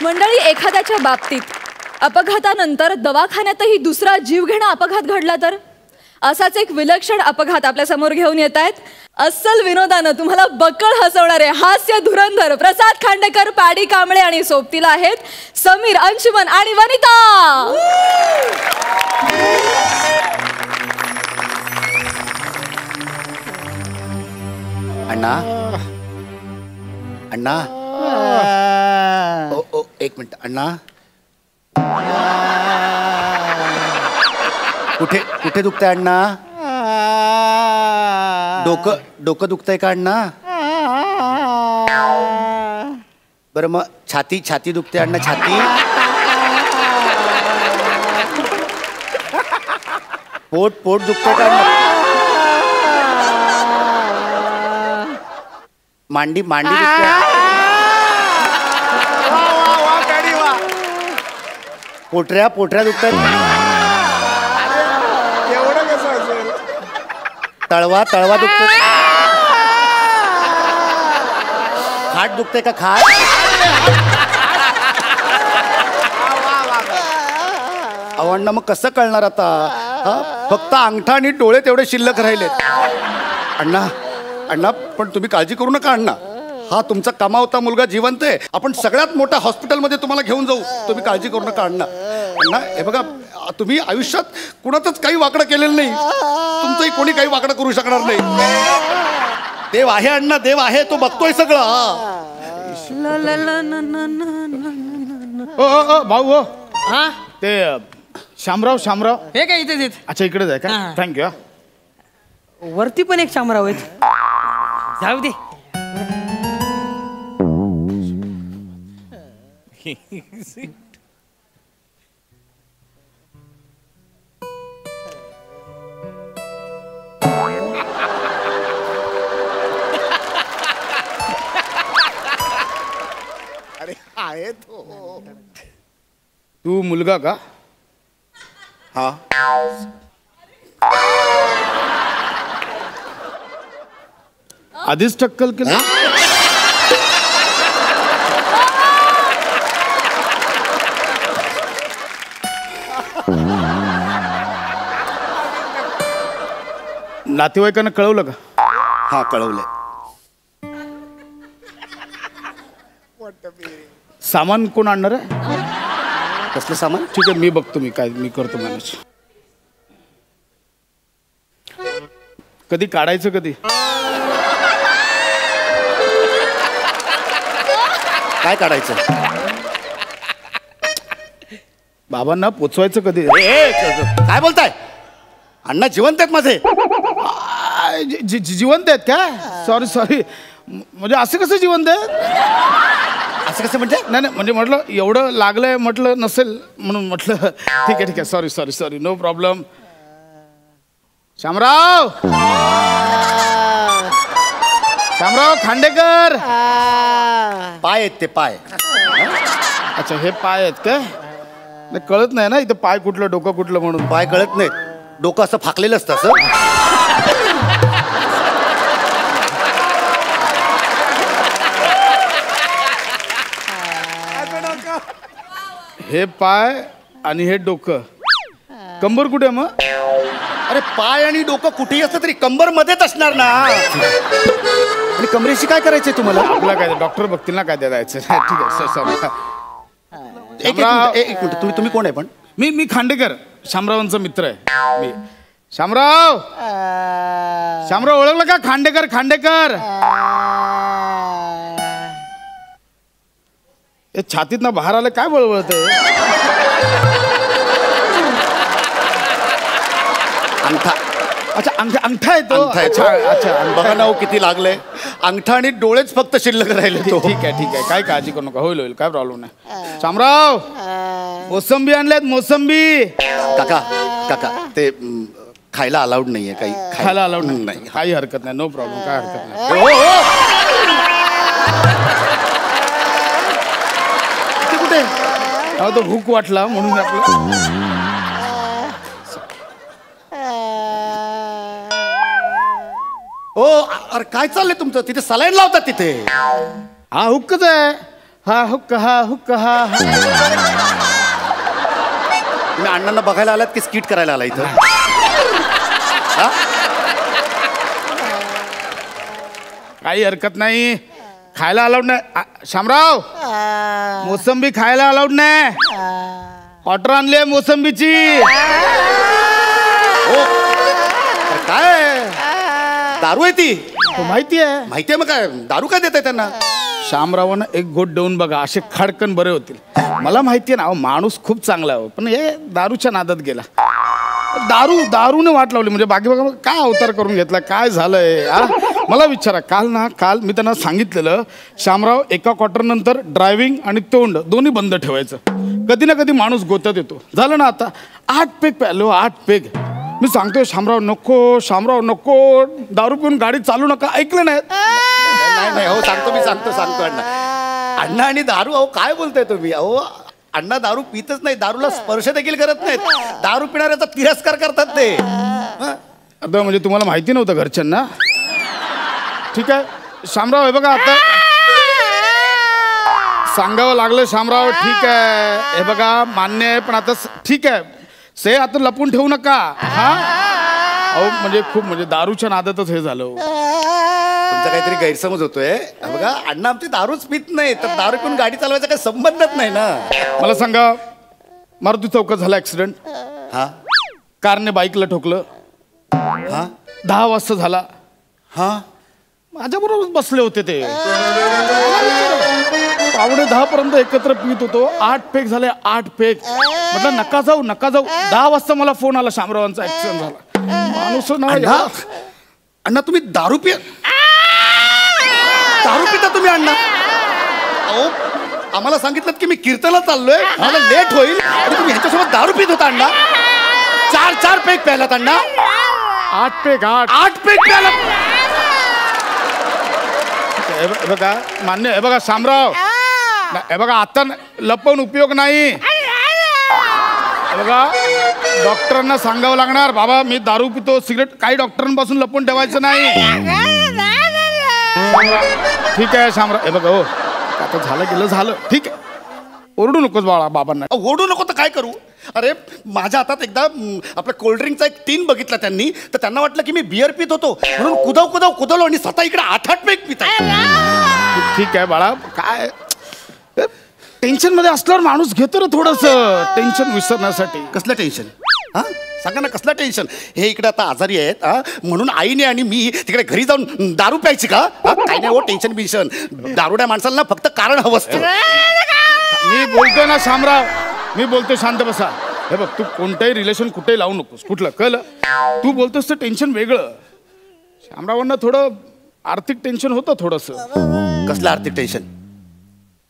मंडळी, एखाद्याच्या बाबतीत अपघातानंतर दवाखान्यातही दुसरा जीवघेणा अपघात घडला तर असाच एक विलक्षण अपघात आपल्या समोर घेऊन येत आहेत. अस्सल विनोदानं तुम्हाला बक्कळ हसवणारे हास्य धुरंधर प्रसाद खांडेकर, पॅडी कांबळे आणि सोबतीला आहेत समीर, अंशुमन आणि वनिता. अण्णा अण्णा ओ ओ एक मिनिट अण्णा. कुठे कुठे दुखतंय अण्णा? डोकं दुखतंय का अण्णा? बरं मग छाती दुखते अण्णा? छाती पोट दुखतंय का अण्णा? मांडी दुखते? पोटऱ्या दुखतात? तळवा दुखतो? खाट दुखते का? खाट अण्णा मग कसं कळणार आता? फक्त अंगठा आणि डोळे तेवढे शिल्लक राहिलेत. अण्णा पण तुम्ही काळजी करू नका अण्णा. हा तुमचा कमावता मुलगा जिवंत आहे. आपण सगळ्यात मोठ्या हॉस्पिटलमध्ये तुम्हाला घेऊन जाऊ. तुम्ही काळजी करू नका अण्णा. हे बघा, तुम्ही आयुष्यात कुणातच काही वाकडं केलेलं नाही. तुमचंही कोणी काही वाकडं करू शकणार नाही. देव आहे अण्णा, देव आहे, तो बघतोय सगळं. भाऊ हो, ते शामराव हे काय इथे? अच्छा, इकडेच आहे का? थँक्यू. वरती पण एक शामराव आहेत. जाऊ दे. अरे आहे तो. तू मुलगा का? हा. आधीच टक्कल केलं? नातेवाईकांना कळवलं का? हा, कळवलंय. सामान कोण आणणार आहे? कसलं सामान? ठीक आहे, मी बघतो. मी करतो मॅनेज. कधी काढायचं? कधी काय काढायचं? बाबांना पोचवायचं कधी? काय बोलताय अण्णा? जिवंत आहेत माझे. जिवंत आहेत का? सॉरी म्हणजे असं कसं जिवंत आहेत? असं कसं म्हणजे? नाही म्हणजे म्हटलं एवढं लागलंय, म्हटलं नसेल म्हणून म्हटलं. ठीक आहे. Sorry, no problem. Shamrao Khandekar. पाय आहेत ते, पाय. अच्छा, हे पाय आहेत का? कळत नाही ना इथं पाय कुठलं डोकं कुठलं म्हणून. पाय कळत नाहीत, डोकं असं फाकलेलं असतं असं. हे पाय आणि हे डोकं. कंबर कुठे मग? अरे पाय आणि डोकं कुठेही असतं तरी कंबर मध्येच असणार ना. आणि कमरेशी काय करायचंय तुम्हाला? आपला काय डॉक्टर बघतील ना काय द्यायचं. ठीक आहे, सॉरी. एक मिनिट, तुम्ही कोण आहे पण? मी खांडेकर, शामरावांचा मित्र आहे मी. शामराव ओळखलं का? खांडेकर. हे छातीत ना बाहेर आलं काय बळबळतंय? अंगठा. अच्छा, अंगठा आहे तो. अच्छा, बघा ना किती लागलंय. अंगठा आणि डोळेच फक्त शिल्लक राहिले. ठीक आहे, काय काळजी करू नका. होईल, काय प्रॉब्लेम नाही. शामराव, मोसंबी आणल्यात, मोसंबी. काका ते खायला अलाउड नाहीये. काही खायला अलाउड नाही? काही हरकत नाही, नो प्रॉब्लेम, काय हरकत नाही. कुठे? तो भूक वाटला म्हणून आपलं. अरे काय चाललंय तुमचं? तिथे सलाईन लावतात तिथे? हा हुक्कच आहे. हा हुक्का हा हुक्का हा. तुम्ही अण्णांना बघायला आलात की स्किट करायला आला इथं? हा? काही हरकत नाही. खायला अलाउड नाही. शामराव, मोसंबी खायला अलाउड नाही. ऑर्डर आणली आहे मोसंबीची. हो. तर काय दारू आहे ती? तो माहिती आहे. माहितीये मग काय दारू काय देताय त्यांना? शामरावानं एक गोट देऊन बघा, असे खडकन बरे होतील. मला माहिती आहे ना, अहो, माणूस खूप चांगला आहे, पण हे दारूच्या नादात गेला. दारूने वाट लावली. म्हणजे बाकी बघा काय अवतार करून घेतला, काय झालंय. मला विचारा, काल मी त्यांना सांगितलेलं, शामराव एका क्वार्टर नंतर ड्रायव्हिंग आणि तोंड दोन्ही बंद ठेवायचं. कधी ना कधी माणूस गोत्यात येतो. झालं ना, आता 8 पेग प्यालो, 8 पेग. मी सांगतोय शामराव नको, दारू पिऊन गाडी चालू नका. ऐकलं नाही. नाही हो, मी सांगतो अण्णा आणि दारू. अहो काय बोलताय तुम्ही? अहो अण्णा दारू पितच नाही, दारूला स्पर्श देखील करत नाहीत. दारू पिणाऱ्याचा तिरस्कार करतात ते. आता म्हणजे तुम्हाला माहिती नव्हतं घरच्यांना? ठीक आहे शामराव, हे बघा आता सांगावं लागलं. शामराव ठीक आहे, हे बघा मान्य आहे, पण आता ठीक आहे, से आता लपून ठेवू नका. हा अहो म्हणजे दारूच्या नादातच हे झालं. तुमचा काहीतरी गैरसमज होतोय. बघा अण्णा आमची दारूच पित नाही, तर दारू पिऊन गाडी चालवायचा काही संबंधच नाही ना. मला सांगा, मारुती चौकात झाला ऍक्सिडेंट. हा कारने बाईकला ठोकलं. हा 10 वाजता झाला. हा माझ्याबरोबर बसले होते ते. 9:45 पर्यंत एकत्र पित होतो. 8 पेग झाले, 8 पेग. म्हटलं नका जाऊ. 10 वाजता मला फोन आला, शामरावांचा ऍक्सिडेंट झाला. माणूस अण्णा तुम्ही दारू पिता तुम्ही अण्णा? अहो आम्हाला सांगितलं की मी कीर्तनाला चाललोय, मला लेट होईल, आणि तुम्ही ह्याच्यासोबत दारू पित होता अण्णा. 4 पेग प्यायलात अण्णा? 8 पेग 8 पेग प्यायलात? हे बघा मान्य. हे बघा शामराव, हे बघा आता लपवून उपयोग नाही. हे बघा डॉक्टरांना सांगावं लागणार, बाबा मी दारू पितो, सिगरेट. काही डॉक्टरांपासून लपवून ठेवायचं नाही. ठीक आहे शामराव, हे बघा हो, आता झालं. ठीक आहे, ओरडू नकोस बाळा बाबांना. ओढू नको तर काय करू? अरे माझ्या हातात एकदा आपल्या कोल्ड्रिंकचा एक टीन बघितला त्यांनी, तर त्यांना वाटलं की मी बियर पित होतो, म्हणून कुदवलो आणि स्वतः इकडे 8 पेग पिता. ठीक आहे बाळा, काय टेन्शन मध्ये असल्यावर माणूस घेतो ना थोडस टेन्शन विसरण्यासाठी. कसलं टेन्शन? हा सांगा ना, कसलं टेन्शन? हे इकडे आता आजारी आहेत, म्हणून आईने आणि मी तिकडे घरी जाऊन दारू प्यायची का? काही नाही हो, टेन्शन बिन्शन. दारुड्या माणसाला फक्त कारण हवं असतं. मी बोलतोय ना शामराव, मी बोलतोय, शांत बसा. हे बघ, तू कोणतंही रिलेशन कुठेही लावू नकोस. कुठलं कळलं? तू बोलतोस तर टेन्शन वेगळं. शामरावांना थोडं आर्थिक टेन्शन होतं थोडस. कसलं आर्थिक टेन्शन?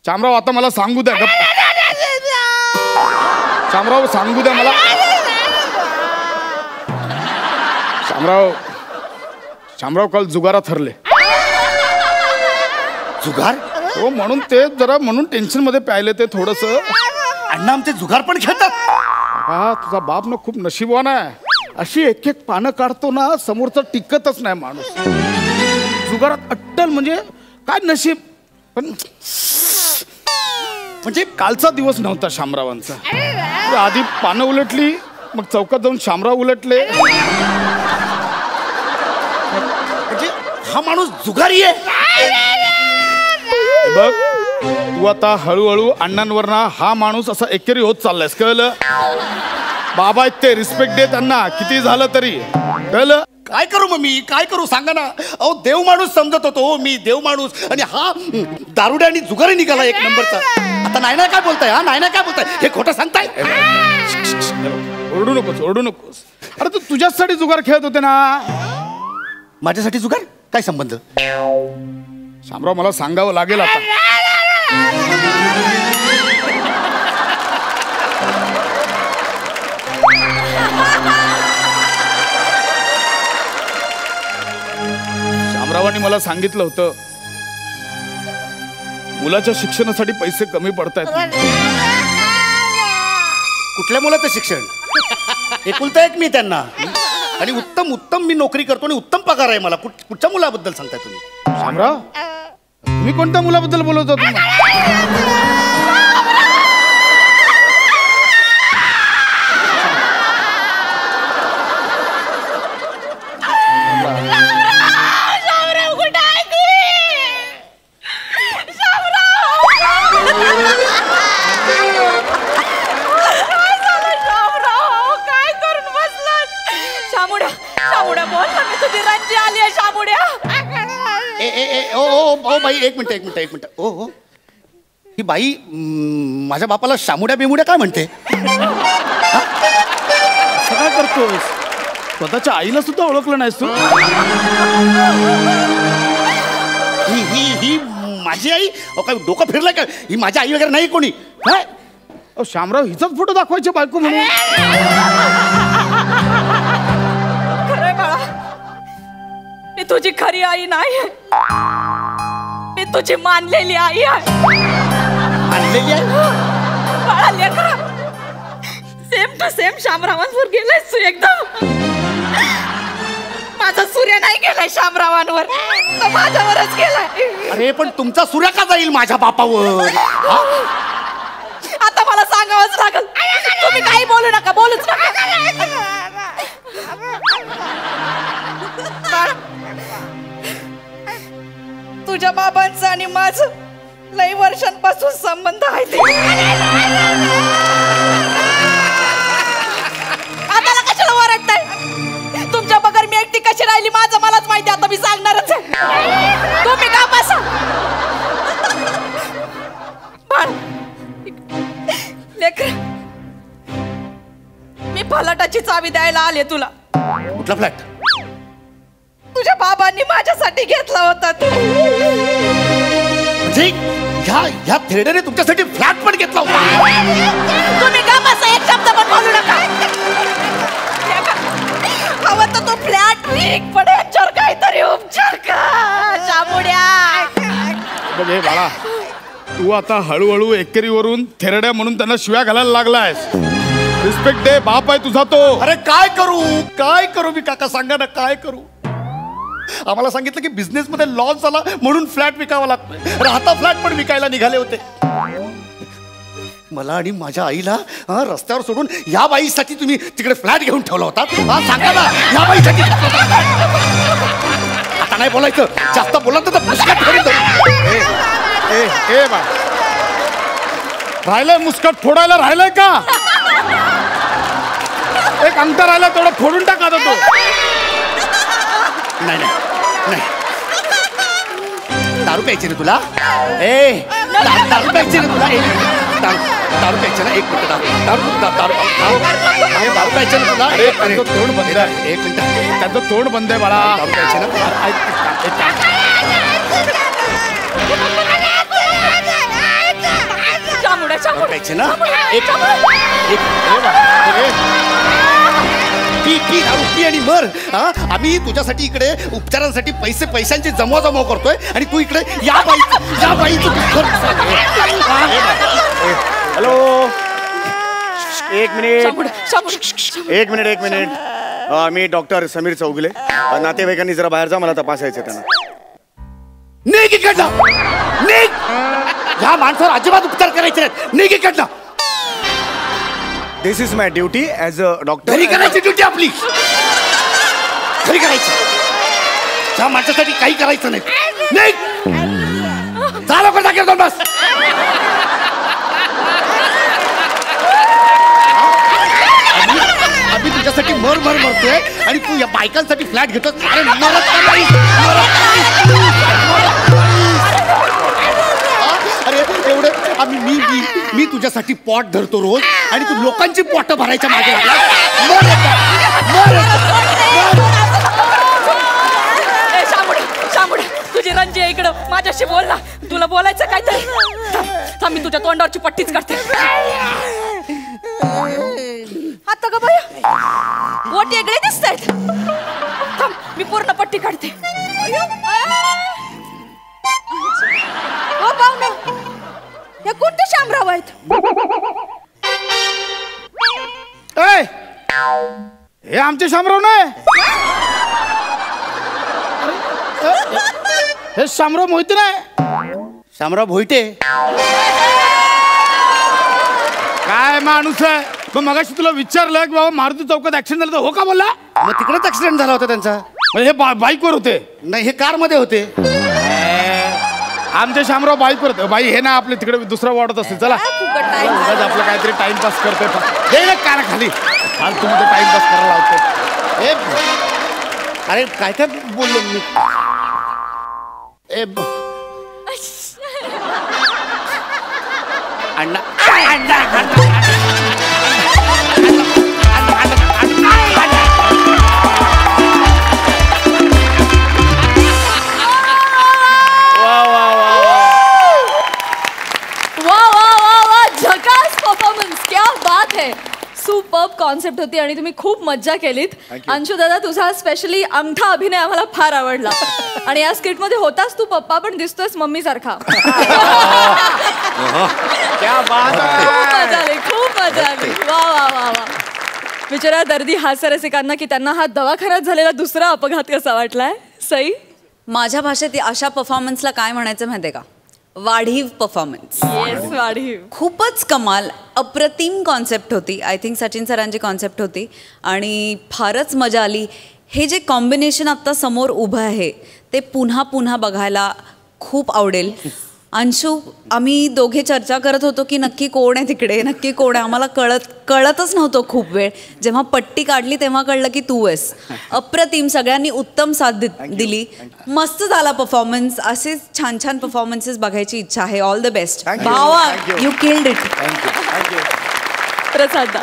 शामराव आता मला सांगू द्या. शामराव सांगू द्या मला. शामराव काल जुगारात हरले. जुगार? हो, म्हणून टेन्शन मध्ये प्यायले ते थोडस. अण्णा आमचे जुगार पण खेळतात? हा तुझा बाप ना खूप नशिबवान आहे. अशी एक पानं काढतो ना, समोरचा टिकतच नाही माणूस. जुगारात अट्टल म्हणजे काय नशीब. पण म्हणजे कालचा दिवस नव्हता शामरावांचा. आधी पानं उलटली, मग चौकात जाऊन शामराव उलटले. म्हणजे हा माणूस जुगारी आहे? बघ तू आता हळूहळू अण्णांवर ना हा माणूस असा एकेरी होत चाललायस. कळलं? बाबा ते रिस्पेक्ट दे त्यांना, किती झालं तरी. कळलं? काय करू मग मी? काय करू सांगा ना. अहो देव माणूस समजत होतो मी, देव माणूस, आणि हा दारुड्या आणि जुगारी निघाला एक नंबरचा. आता नाही काय बोलताय? हा नाही काय बोलताय? हे खोटं सांगताय? ओरडू नकोस. अरे तू तुझ्यासाठी जुगार खेळत होते ना. माझ्यासाठी जुगार? काय संबंध? शामराव मला सांगावं लागेल आता. शामरावांनी मला सांगितलं होतं, मुलाच्या शिक्षणासाठी पैसे कमी पडतायत. कुठल्या मुलाचं शिक्षण? एकुलता एक मी त्यांना, आणि उत्तम मी नोकरी करतो आणि उत्तम पगार आहे मला. कुठच्या मुलाबद्दल सांगताय तुम्ही? शामराव मी कोणत्या मुलाबद्दल बोलत होतो ओ बाई एक मिनिट ओ हो ही बाई माझ्या बापाला शामुड्या बिमुड्या काय म्हणते? काय करतोय? स्वतःच्या आईला सुद्धा ओळखलं नाहीस तू? ही माझी आई? काय डोकं फिरलं का? ही माझी आई वगैरे नाही कोणी. काय शामराव हिचाच फोटो दाखवायचे बायको म्हणून? खरंय बाळा, मी तुझी खरी आई नाही, मी तुझी मानलेली आई आहे. मानलेली आहे बाळा लेकरा, सेम टू सेम शामरावांवर गेलायस तू एकदम. माझा सूर्य नाही गेलाय शामरावांवर, तो माझ्यावरच गेलाय. अरे पण तुमचा सूर्य का जाईल माझ्या बापावर? आता मला सांगावंच लागल, तुम्ही काही बोलू नका, बोलूच नका. तुझ्या बाबांचं आणि माझं लई वर्षांपासून संबंध आहे ते. आता कशाला ओरडताय? तुमच्या बगर मी एकटी कशी राहिली माझं मलाच माहिती. आता मी सांगणारच आहे, तुम्ही का बसा. लेकर, मी फलाटाची चावी द्यायला आले तुला. कुठला फ्लॅट? तुझ्या बाबांनी माझ्यासाठी घेतला होता तू. म्हणजे ह्या थेरडेने तुमच्यासाठी फ्लॅट पण घेतला होता? तुम्ही का बसा, एक शब्द पण बोलू नका. हवं तर तो फ्लॅट विक, पण याच्यावर काहीतरी उपचार का शामुड्या. बघ हे बाळा, तू आता हळूहळू एकेरीवरून थेरड्या म्हणून त्यांना शिव्या घालायला लागलायस. रिस्पेक्ट दे, बाप आहे तुझा तो. अरे काय करू मी काका, सांगा ना काय करू? आम्हाला सांगितलं की बिझनेस मध्ये लॉस झाला म्हणून फ्लॅट विकावा लागतोय. राहता फ्लॅट पण विकायला निघाले होते. मला आणि माझ्या आईला रस्त्यावर सोडून या बाईसाठी तुम्ही तिकडे फ्लॅट घेऊन ठेवला होता. सांगा ना, या बाईसाठी. आता नाही बोलायचं, जास्त बोला तर मुस्कट ठेवून बा राहिलंय मुस्कट फोडायला, राहिलंय का? एक अंतर राहिला, तेवढं फोडून टाका तो. नाही दारू प्यायची ना तुला? दारू प्यायची ना तुला? दारू प्यायची ना? एक मिनिट, दारू प्यायची ना तुला? त्यांचं तोंड बंद आहे. एक मिनिट, त्यांचं तोंड बंद आहे बाळा. दारू प्यायची ना? दारू प्यायची ना? पी दारू पी आणि मर. आम्ही तुझ्यासाठी इकडे उपचारांसाठी पैशांची जमवाजमव करतोय आणि तू इकडे या बाईचं हॅलो, एक मिनिट. मी डॉक्टर समीर चौगले. नातेवाईकांनी जरा बाहेर जा, मला तपासायचं त्यांना. निघ इकडनं, निघ. ह्या माणसावर अजिबात उपचार करायचे नाहीत. निघ इकडनं. This is my duty as a doctor. घरी करायची ड्युटी आपली, घरी करायची. ह्या माणसासाठी काही करायचं नाही. निघ, जा लवकर जागेवर जाऊन बस. आम्ही तुझ्यासाठी मरतोय आणि तू या बायकांसाठी फ्लॅट घेतोस. अरे मरत का नाही? अरे एवढं मी तुझ्यासाठी पॉट धरतो रोज आणि तू लोकांची पोट भरायच्या मागे लागला. शामुड्या, तुझी रंजी आहे इकडं, माझ्याशी बोल ना. तुला बोलायचं काय तरी? थांब, मी तुझ्या तोंडावरची पट्टीच करते. आता का बाया, बोट वेगळे दिसत आहेत. थांब, मी पूर्ण पट्टी काढते. हो पाहुणे, हे कोणते शामराव आहेत? हे आमचे शामराव नाही, हे शामराव मोहिते नाही. शामराव भोईटे. काय माणूस आहे. मग मगाशी तुला विचारलं की बाबा मारुती चौकात ऍक्सिडेंट झालं तर हो का बोलला. मग तिकडेच ऍक्सिडेंट झाला होता त्यांचा. म्हणजे हे बाईकवर होते. नाही, हे कारमध्ये होते. आमच्या शामराव बाईकवर होते. बाई हे ना आपले तिकडे दुसरा वाढत असते. चला उगाच आपलं काहीतरी टाइमपास करतोय. दे ना कार खाली. आज तुम्ही तर टाइमपास करायला लावतो. अरे काय काय बोललो मी. अण्णा झकास परफॉर्मन्स. क्या बात है. सुपर्ब कॉन्सेप्ट होती आणि तुम्ही खूप मज्जा केलीत. अंशू दादा, तुझा स्पेशली अंगठा अभिनय आम्हाला फार आवडला. आणि या स्किट मध्ये होताच तू पप्पा, पण दिसतोयस मम्मी सारखा. खूप मजा आली, खूप मजा आली. वा वा वा वा. बिचारा दर्दी हास्यरसिकांना की त्यांना हा दवाखान्यात झालेला दुसरा अपघात कसा वाटलाय. सई, माझ्या भाषेत अशा परफॉर्मन्सला काय म्हणायचं माहितीये का, वाढीव परफॉर्मन्स. येस, वाढीव. खूपच कमाल, अप्रतिम कॉन्सेप्ट होती. आय थिंक सचिन सरांची कॉन्सेप्ट होती आणि फारच मजा आली. हे जे कॉम्बिनेशन आत्ता समोर उभं आहे ते पुन्हा पुन्हा बघायला खूप आवडेल. अंशू, आम्ही दोघे चर्चा करत होतो की नक्की कोण आहे तिकडे, नक्की कोण आहे. आम्हाला कळतच नव्हतं खूप वेळ. जेव्हा पट्टी काढली तेव्हा कळलं की तू आहेस. अप्रतिम, सगळ्यांनी उत्तम साथ दिली. मस्त झाला परफॉर्मन्स. असेच छान छान परफॉर्मन्सेस बघायची इच्छा आहे. ऑल द बेस्ट भावा, यू किल्ड इट. प्रसाद,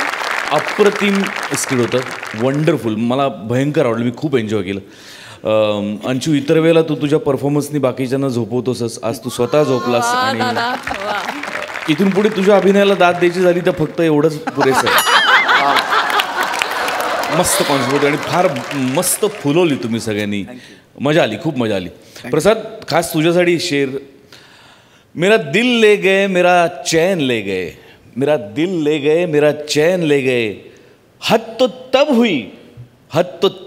अप्रतिम स्किट होतं. वंडरफुल. मला भयंकर आवडलं. मी खूप एन्जॉय केलं. अंशू, इतर वेळेला तू तुझ्या परफॉर्मन्सनी बाकीच्यांना झोपवतोसच. आज तू स्वतः झोपलास आणि इथून पुढे तुझ्या अभिनयाला दाद द्यायची झाली तर फक्त एवढंच पुरेसं आहे. मस्त कॉन्सेप्ट होती आणि फार मस्त फुलवली तुम्ही सगळ्यांनी. मजा आली, खूप मजा आली. प्रसाद, खास तुझ्यासाठी शेर. मेरा दिल ले गए, मेरा चैन ले गए, मेरा दिल ले गए, मेरा चैन ले गए. हद तो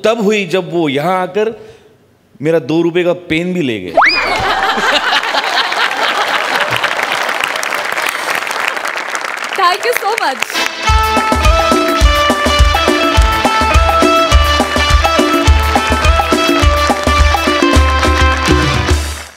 तब हुई जब वो यहाँ आकर मेरा 2 रुपए का पेन भी ले गए. Thank you so much.